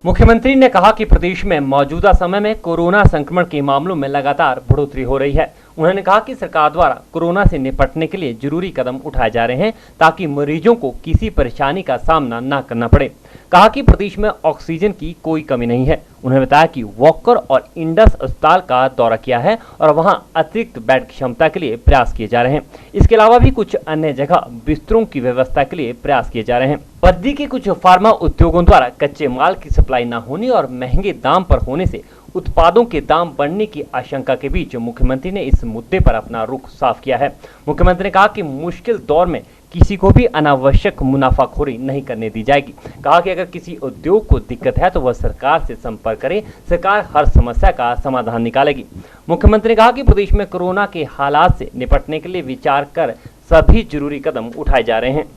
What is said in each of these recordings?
मुख्यमंत्री ने कहा कि प्रदेश में मौजूदा समय में कोरोना संक्रमण के मामलों में लगातार बढ़ोतरी हो रही है। उन्होंने कहा कि सरकार द्वारा कोरोना से निपटने के लिए जरूरी कदम उठाए जा रहे हैं ताकि मरीजों को किसी परेशानी का सामना न करना पड़े। कहा कि प्रदेश में ऑक्सीजन की कोई कमी नहीं है। उन्होंने बताया कि वॉकर और इंडस अस्पताल का दौरा किया है और वहां अतिरिक्त बेड की क्षमता के लिए प्रयास किए जा रहे हैं। इसके अलावा भी कुछ अन्य जगह बिस्तरों की व्यवस्था के लिए प्रयास किए जा रहे हैं। बद्दी के कुछ फार्मा उद्योगों द्वारा कच्चे माल की सप्लाई न होने और महंगे दाम पर होने से उत्पादों के दाम बढ़ने की आशंका के बीच मुख्यमंत्री ने इस मुद्दे पर अपना रुख साफ किया है। मुख्यमंत्री ने कहा कि मुश्किल दौर में किसी को भी अनावश्यक मुनाफाखोरी नहीं करने दी जाएगी। कहा कि अगर किसी उद्योग को दिक्कत है तो वह सरकार से संपर्क करे, सरकार हर समस्या का समाधान निकालेगी। मुख्यमंत्री ने कहा कि प्रदेश में कोरोना के हालात से निपटने के लिए विचार कर सभी जरूरी कदम उठाए जा रहे हैं।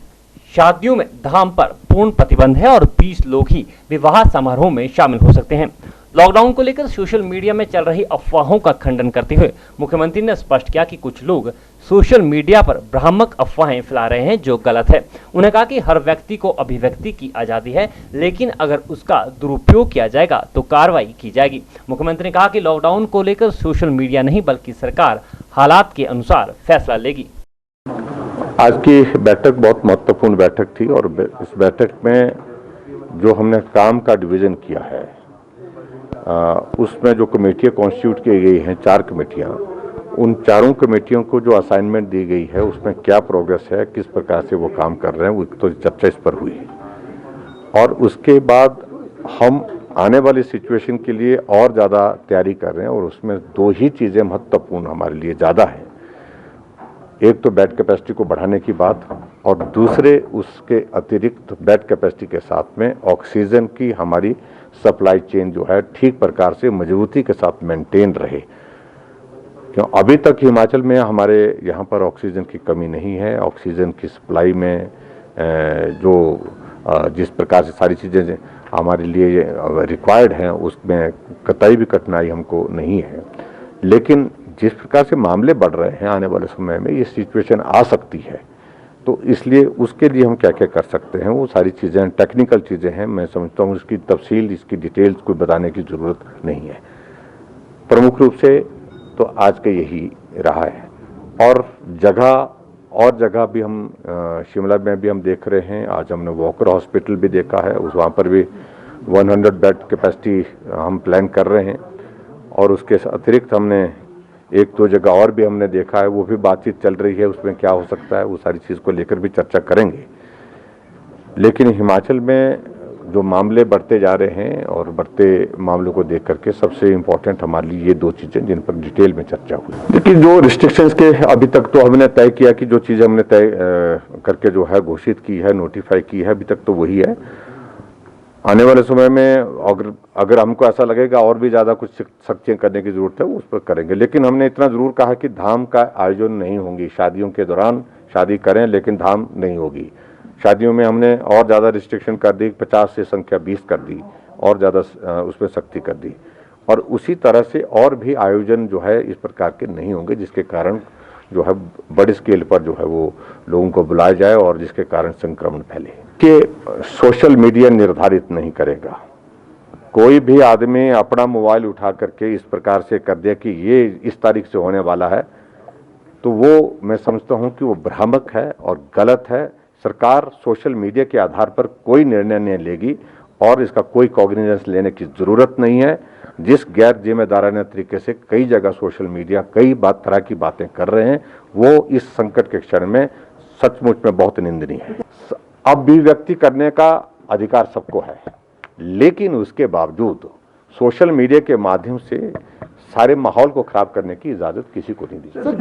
शादियों में धाम पर पूर्ण प्रतिबंध है और 20 लोग ही विवाह समारोह में शामिल हो सकते हैं। लॉकडाउन को लेकर सोशल मीडिया में चल रही अफवाहों का खंडन करते हुए मुख्यमंत्री ने स्पष्ट किया कि कुछ लोग सोशल मीडिया पर भ्रामक अफवाहें फैला रहे हैं जो गलत है। उन्होंने कहा कि हर व्यक्ति को अभिव्यक्ति की आज़ादी है, लेकिन अगर उसका दुरुपयोग किया जाएगा तो कार्रवाई की जाएगी। मुख्यमंत्री ने कहा कि लॉकडाउन को लेकर सोशल मीडिया नहीं बल्कि सरकार हालात के अनुसार फैसला लेगी। आज की बैठक बहुत महत्वपूर्ण बैठक थी और इस बैठक में जो हमने काम का डिवीजन किया है उसमें जो कमेटियाँ कॉन्स्टिट्यूट की गई हैं, 4 कमेटियाँ, उन चारों कमेटियों को जो असाइनमेंट दी गई है उसमें क्या प्रोग्रेस है, किस प्रकार से वो काम कर रहे हैं, वो तो चर्चा इस पर हुई। और उसके बाद हम आने वाली सिचुएशन के लिए और ज़्यादा तैयारी कर रहे हैं और उसमें 2 ही चीज़ें महत्वपूर्ण हमारे लिए ज़्यादा हैं। एक तो बेड कैपेसिटी को बढ़ाने की बात और दूसरे उसके अतिरिक्त बेड कैपेसिटी के साथ में ऑक्सीजन की हमारी सप्लाई चेन जो है ठीक प्रकार से मजबूती के साथ मेंटेन रहे। क्यों अभी तक हिमाचल में हमारे यहाँ पर ऑक्सीजन की कमी नहीं है। ऑक्सीजन की सप्लाई में जो जिस प्रकार से सारी चीज़ें हमारे लिए रिक्वायर्ड हैं उसमें कतई भी कठिनाई हमको नहीं है। लेकिन जिस प्रकार से मामले बढ़ रहे हैं आने वाले समय में ये सिचुएशन आ सकती है, तो इसलिए उसके लिए हम क्या क्या कर सकते हैं वो सारी चीज़ें टेक्निकल चीज़ें हैं। मैं समझता हूँ इसकी तफसील, इसकी डिटेल्स को बताने की ज़रूरत नहीं है। प्रमुख रूप से तो आज का यही रहा है और जगह भी हम शिमला में भी हम देख रहे हैं। आज हमने वॉकर हॉस्पिटल भी देखा है, वहाँ पर भी 100 बेड कैपेसिटी हम प्लान कर रहे हैं और उसके अतिरिक्त हमने 1-2 जगह और भी हमने देखा है, वो भी बातचीत चल रही है, उसमें क्या हो सकता है वो सारी चीज़ को लेकर भी चर्चा करेंगे। लेकिन हिमाचल में जो मामले बढ़ते जा रहे हैं और बढ़ते मामलों को देख करके सबसे इम्पोर्टेंट हमारे लिए ये 2 चीज़ें जिन पर डिटेल में चर्चा हुई। लेकिन जो रिस्ट्रिक्शंस के अभी तक तो हमने तय किया कि जो चीज़ें हमने तय करके जो है घोषित की है, नोटिफाई की है, अभी तक तो वही है। आने वाले समय में अगर हमको ऐसा लगेगा और भी ज़्यादा कुछ सख्तियाँ करने की ज़रूरत है वो उस पर करेंगे। लेकिन हमने इतना ज़रूर कहा कि धाम का आयोजन नहीं होगी। शादियों के दौरान शादी करें लेकिन धाम नहीं होगी। शादियों में हमने और ज़्यादा रिस्ट्रिक्शन कर दी, 50 से संख्या 20 कर दी और ज़्यादा उसमें सख्ती कर दी। और उसी तरह से और भी आयोजन जो है इस प्रकार के नहीं होंगे जिसके कारण जो है बड़ी स्केल पर जो है वो लोगों को बुलाया जाए और जिसके कारण संक्रमण फैले। कि सोशल मीडिया निर्धारित नहीं करेगा। कोई भी आदमी अपना मोबाइल उठा करके इस प्रकार से कर दिया कि ये इस तारीख से होने वाला है, तो वो मैं समझता हूं कि वो भ्रामक है और गलत है। सरकार सोशल मीडिया के आधार पर कोई निर्णय नहीं लेगी और इसका कोई कॉग्निजेंस लेने की ज़रूरत नहीं है। जिस गैर जिम्मेदाराना तरीके से कई जगह सोशल मीडिया कई तरह की बातें कर रहे हैं वो इस संकट के क्षण में सचमुच में बहुत निंदनीय है। अभिव्यक्ति करने का अधिकार सबको है, लेकिन उसके बावजूद सोशल मीडिया के माध्यम से सारे माहौल को खराब करने की इजाज़त किसी को नहीं दी जाती।